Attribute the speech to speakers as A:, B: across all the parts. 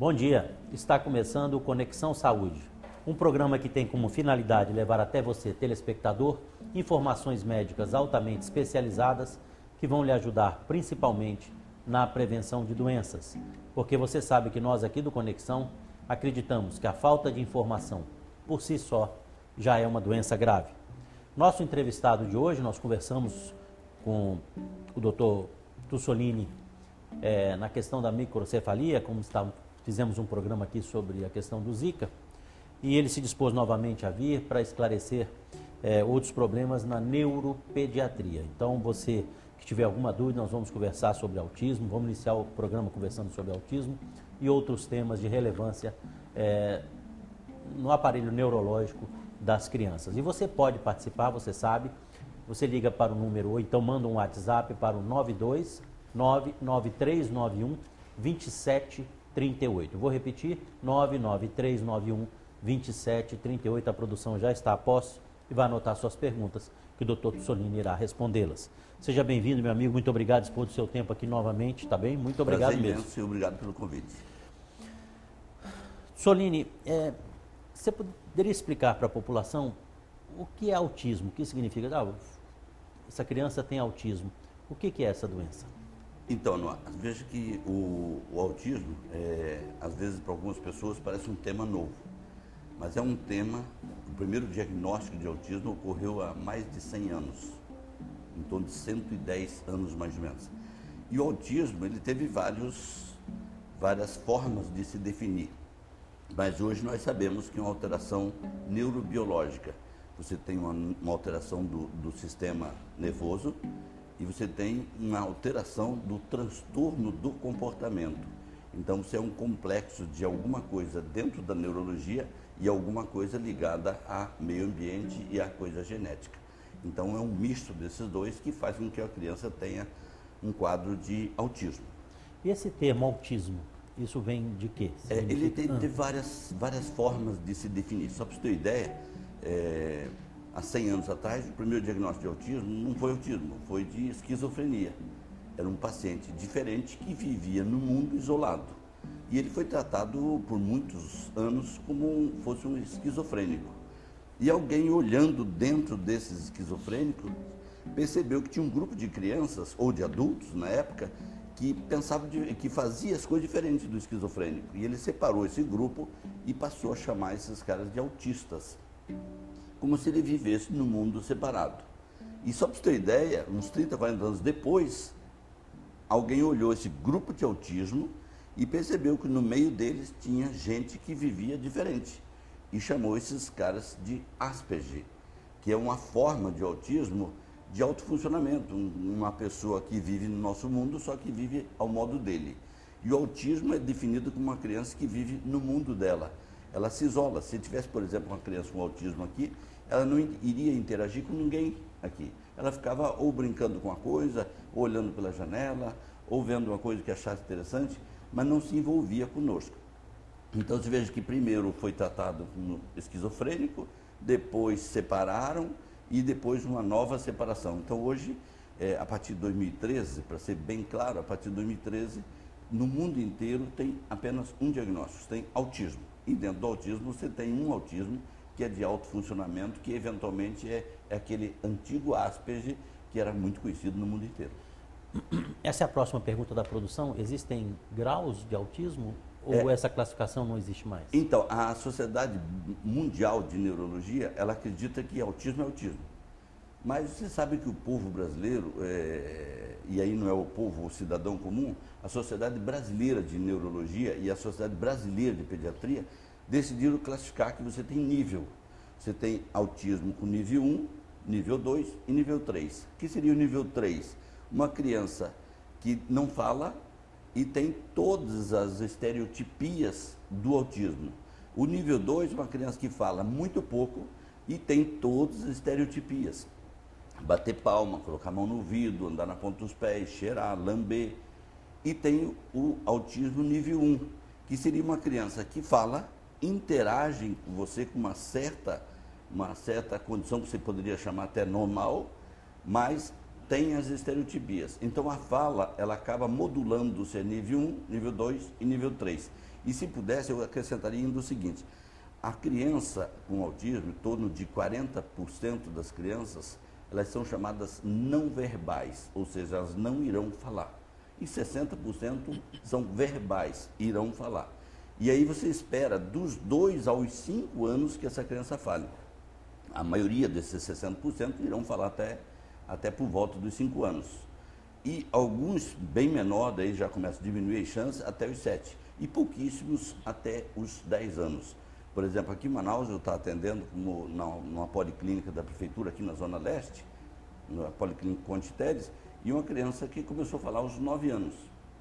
A: Bom dia, está começando o Conexão Saúde, um programa que tem como finalidade levar até você, telespectador, informações médicas altamente especializadas que vão lhe ajudar principalmente na prevenção de doenças, porque você sabe que nós aqui do Conexão acreditamos que a falta de informação por si só já é uma doença grave. Nosso entrevistado de hoje, nós conversamos com o Dr. Tussolini na questão da microcefalia, fizemos um programa aqui sobre a questão do Zika, e ele se dispôs novamente a vir para esclarecer outros problemas na neuropediatria. Então, você que tiver alguma dúvida, nós vamos conversar sobre autismo, vamos iniciar o programa conversando sobre autismo e outros temas de relevância no aparelho neurológico das crianças. E você pode participar, você sabe, você liga para o número ou então manda um WhatsApp para o 9299391 2738. Vou repetir, 99391 2738. A produção já está a posse e vai anotar suas perguntas, que o Dr. Tussolini irá respondê-las. Seja bem-vindo, meu amigo. Muito obrigado por dispor do seu tempo aqui novamente, tá bem? Muito obrigado
B: Prazer
A: mesmo.
B: Imenso, e obrigado pelo convite.
A: Tussolini, você poderia explicar para a população o que é autismo? O que significa? Essa criança tem autismo. O que é essa doença?
B: Então, veja que o autismo, às vezes para algumas pessoas parece um tema novo, mas é um tema, o primeiro diagnóstico de autismo ocorreu há mais de 100 anos, em torno de 110 anos mais ou menos. E o autismo, ele teve várias formas de se definir, mas hoje nós sabemos que é uma alteração neurobiológica. Você tem uma alteração do sistema nervoso, e você tem uma alteração do transtorno do comportamento. Então, você é um complexo de alguma coisa dentro da neurologia e alguma coisa ligada a meio ambiente e a coisa genética. Então, é um misto desses dois que faz com que a criança tenha um quadro de autismo.
A: E esse termo autismo, isso vem de quê?
B: Ele tem várias formas de se definir. Só para você ter ideia, há 100 anos atrás, o primeiro diagnóstico de autismo não foi autismo, foi de esquizofrenia. Era um paciente diferente que vivia no mundo isolado. E ele foi tratado por muitos anos como fosse um esquizofrênico. E alguém olhando dentro desses esquizofrênicos, percebeu que tinha um grupo de crianças, ou de adultos na época, que pensava que fazia as coisas diferentes do esquizofrênico. E ele separou esse grupo e passou a chamar esses caras de autistas, como se ele vivesse num mundo separado. E só para você ter ideia, uns 30, 40 anos depois, alguém olhou esse grupo de autismo e percebeu que no meio deles tinha gente que vivia diferente. E chamou esses caras de Asperger, que é uma forma de autismo de autofuncionamento. Uma pessoa que vive no nosso mundo, só que vive ao modo dele. E o autismo é definido como uma criança que vive no mundo dela. Ela se isola. Se tivesse, por exemplo, uma criança com autismo aqui, ela não iria interagir com ninguém aqui. Ela ficava ou brincando com uma coisa, ou olhando pela janela, ou vendo uma coisa que achasse interessante, mas não se envolvia conosco. Então, você veja que primeiro foi tratado como esquizofrênico, depois separaram e depois uma nova separação. Então, hoje, a partir de 2013, para ser bem claro, a partir de 2013, no mundo inteiro tem apenas um diagnóstico, tem autismo. E dentro do autismo você tem um autismo que é de alto funcionamento, que eventualmente é aquele antigo Asperger que era muito conhecido no mundo inteiro.
A: Essa é a próxima pergunta da produção. Existem graus de autismo ou essa classificação não existe mais?
B: Então, a Sociedade Mundial de Neurologia, ela acredita que autismo é autismo. Mas você sabe que o povo brasileiro, e aí não é o povo, o cidadão comum, a Sociedade Brasileira de Neurologia e a Sociedade Brasileira de Pediatria decidiram classificar que você tem nível. Você tem autismo com nível 1, nível 2 e nível 3. O que seria o nível 3? Uma criança que não fala e tem todas as estereotipias do autismo. O nível 2 é uma criança que fala muito pouco e tem todas as estereotipias. Bater palma, colocar a mão no ouvido, andar na ponta dos pés, cheirar, lamber. E tem o autismo nível 1, que seria uma criança que fala, interage com você com uma certa condição que você poderia chamar até normal, mas tem as estereotipias. Então a fala, ela acaba modulando se é nível 1, nível 2 e nível 3. E se pudesse, eu acrescentaria ainda o seguinte: a criança com autismo, em torno de 40% das crianças, elas são chamadas não verbais, ou seja, elas não irão falar. E 60% são verbais, irão falar. E aí você espera dos 2 aos 5 anos que essa criança fale. A maioria desses 60% irão falar até por volta dos 5 anos. E alguns bem menores, daí já começam a diminuir as chances até os 7. E pouquíssimos até os 10 anos. Por exemplo, aqui em Manaus, eu estou atendendo numa policlínica da prefeitura, aqui na Zona Leste, na Policlínica Conte Teres, e uma criança que começou a falar aos 9 anos.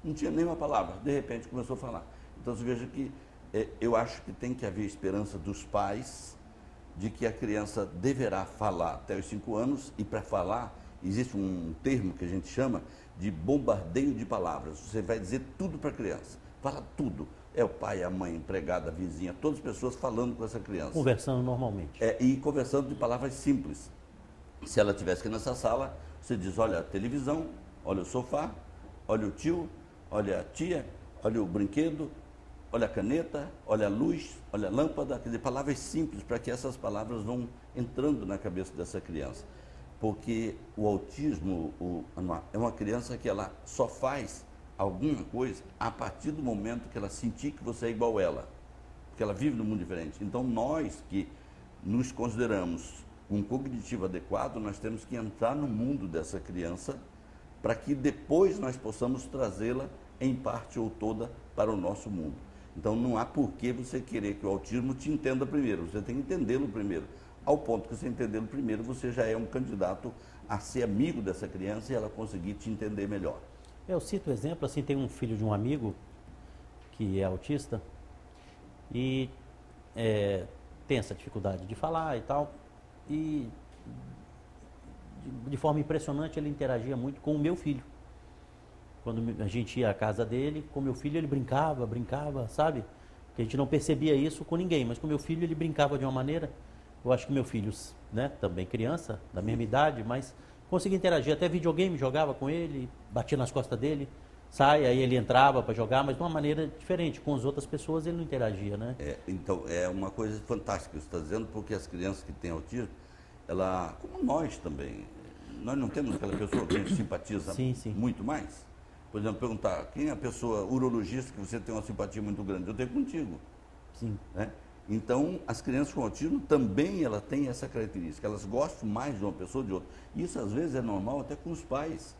B: Não tinha nenhuma palavra, de repente começou a falar. Então você veja que eu acho que tem que haver esperança dos pais de que a criança deverá falar até os 5 anos, e para falar, existe um termo que a gente chama de bombardeio de palavras. Você vai dizer tudo para a criança, fala tudo. É o pai, a mãe, a empregada, a vizinha, todas as pessoas falando com essa criança.
A: Conversando normalmente.
B: E conversando de palavras simples. Se ela estivesse aqui nessa sala, você diz: olha a televisão, olha o sofá, olha o tio, olha a tia, olha o brinquedo, olha a caneta, olha a luz, olha a lâmpada. Quer dizer, palavras simples, para que essas palavras vão entrando na cabeça dessa criança. Porque o autismo é uma criança que ela só faz alguma coisa a partir do momento que ela sentir que você é igual a ela, porque ela vive num mundo diferente. Então nós que nos consideramos um cognitivo adequado, nós temos que entrar no mundo dessa criança para que depois nós possamos trazê-la em parte ou toda para o nosso mundo. Então não há por que você querer que o autismo te entenda primeiro, você tem que entendê-lo primeiro. Ao ponto que você entendê-lo primeiro, você já é um candidato a ser amigo dessa criança e ela conseguir te entender melhor.
A: Eu cito o exemplo, assim, tem um filho de um amigo que é autista e tem essa dificuldade de falar e tal, e de forma impressionante ele interagia muito com o meu filho. Quando a gente ia à casa dele, com o meu filho ele brincava, sabe? Que a gente não percebia isso com ninguém, mas com o meu filho ele brincava de uma maneira. Eu acho que meu filho, né, também criança, da mesma idade, mas conseguia interagir, até videogame jogava com ele, batia nas costas dele, aí ele entrava para jogar, mas de uma maneira diferente. Com as outras pessoas ele não interagia, né?
B: Então, é uma coisa fantástica que você está dizendo, porque as crianças que têm autismo, como nós também, nós não temos aquela pessoa que a gente simpatiza muito mais. Por exemplo, perguntar, quem é a pessoa urologista que você tem uma simpatia muito grande? Eu tenho contigo.
A: Sim.
B: Né? Então, as crianças com autismo também ela têm essa característica, elas gostam mais de uma pessoa ou de outra. Isso às vezes é normal até com os pais.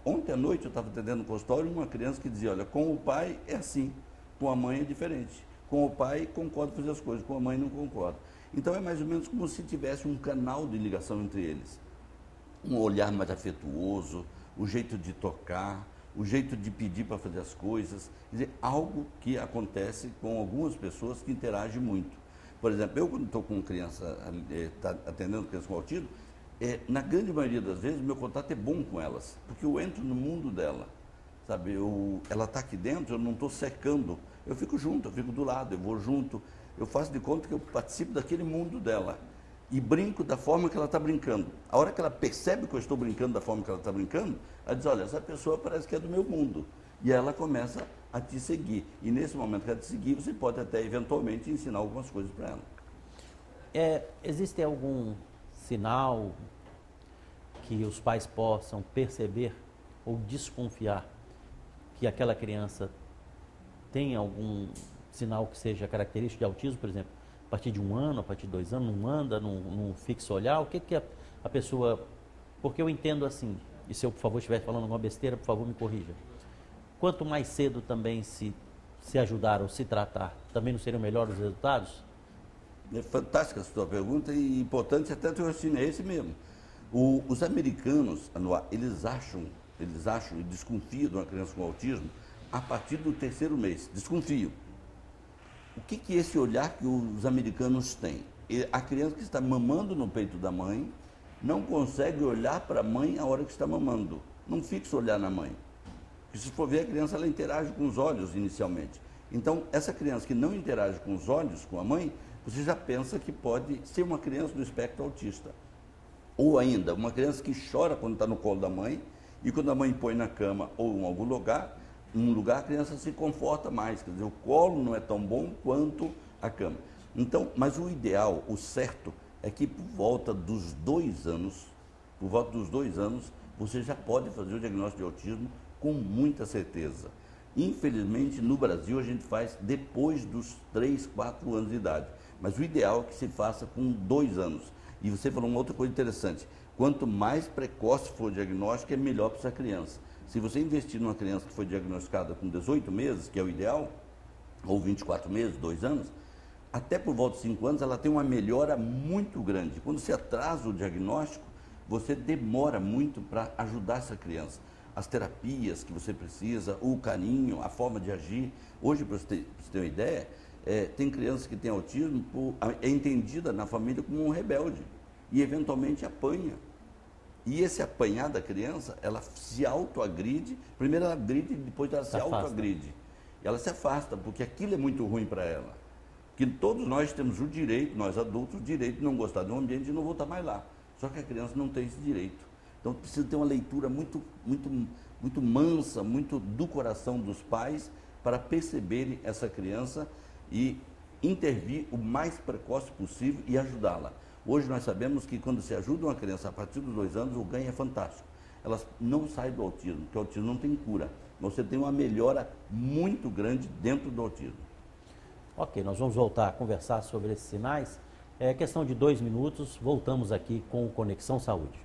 B: Ontem à noite eu estava atendendo no consultório uma criança que dizia: olha, com o pai é assim, com a mãe é diferente. Com o pai concordo em fazer as coisas, com a mãe não concordo. Então é mais ou menos como se tivesse um canal de ligação entre eles. Um olhar mais afetuoso, o jeito de tocar, o jeito de pedir para fazer as coisas, quer dizer, algo que acontece com algumas pessoas que interagem muito. Por exemplo, eu quando estou com criança, atendendo criança com autismo, na grande maioria das vezes o meu contato é bom com elas, porque eu entro no mundo dela, sabe? Ela está aqui dentro, eu não estou secando, eu fico junto, eu fico do lado, eu vou junto, eu faço de conta que eu participo daquele mundo dela. E brinco da forma que ela está brincando. A hora que ela percebe que eu estou brincando da forma que ela está brincando, ela diz: olha, essa pessoa parece que é do meu mundo. E aí ela começa a te seguir. E nesse momento que ela te seguir, você pode até eventualmente ensinar algumas coisas para ela.
A: Existe algum sinal que os pais possam perceber ou desconfiar que aquela criança tem algum sinal que seja característico de autismo, por exemplo? A partir de 1 ano, a partir de 2 anos, não anda, não fixa olhar, o que a pessoa... Porque eu entendo assim, e se eu, por favor, estiver falando alguma besteira, por favor, me corrija. Quanto mais cedo também se ajudar ou se tratar, também não seriam melhores os resultados?
B: É fantástica a sua pergunta e importante até o raciocínio é esse mesmo. Os americanos, eles acham e desconfiam de uma criança com autismo a partir do 3º mês, desconfiam. O que é esse olhar que os americanos têm? A criança que está mamando no peito da mãe não consegue olhar para a mãe a hora que está mamando. Não fixa olhar na mãe. Porque se for ver, a criança ela interage com os olhos inicialmente. Então, essa criança que não interage com os olhos, com a mãe, você já pensa que pode ser uma criança do espectro autista. Ou ainda, uma criança que chora quando está no colo da mãe e quando a mãe põe na cama ou em algum lugar, um lugar a criança se conforta mais, quer dizer, o colo não é tão bom quanto a cama. Então, mas o ideal, o certo, é que por volta dos 2 anos, você já pode fazer o diagnóstico de autismo com muita certeza. Infelizmente, no Brasil, a gente faz depois dos 3, 4 anos de idade. Mas o ideal é que se faça com 2 anos. E você falou uma outra coisa interessante. Quanto mais precoce for o diagnóstico, é melhor para essa criança. Se você investir numa criança que foi diagnosticada com 18 meses, que é o ideal, ou 24 meses, 2 anos, até por volta de 5 anos, ela tem uma melhora muito grande. Quando você atrasa o diagnóstico, você demora muito para ajudar essa criança. As terapias que você precisa, o carinho, a forma de agir. Hoje, para você ter uma ideia, tem crianças que têm autismo, é entendida na família como um rebelde e eventualmente apanha. E esse apanhar da criança, ela se autoagride, primeiro ela agride e depois ela se autoagride. Ela se afasta, porque aquilo é muito ruim para ela. Que todos nós temos o direito, nós adultos, o direito de não gostar de um ambiente e não voltar mais lá. Só que a criança não tem esse direito. Então precisa ter uma leitura muito mansa, muito do coração dos pais para perceberem essa criança e intervir o mais precoce possível e ajudá-la. Hoje nós sabemos que quando se ajuda uma criança a partir dos 2 anos, o ganho é fantástico. Elas não saem do autismo, porque o autismo não tem cura. Você tem uma melhora muito grande dentro do autismo.
A: Ok, nós vamos voltar a conversar sobre esses sinais. É questão de 2 minutos, voltamos aqui com o Conexão Saúde.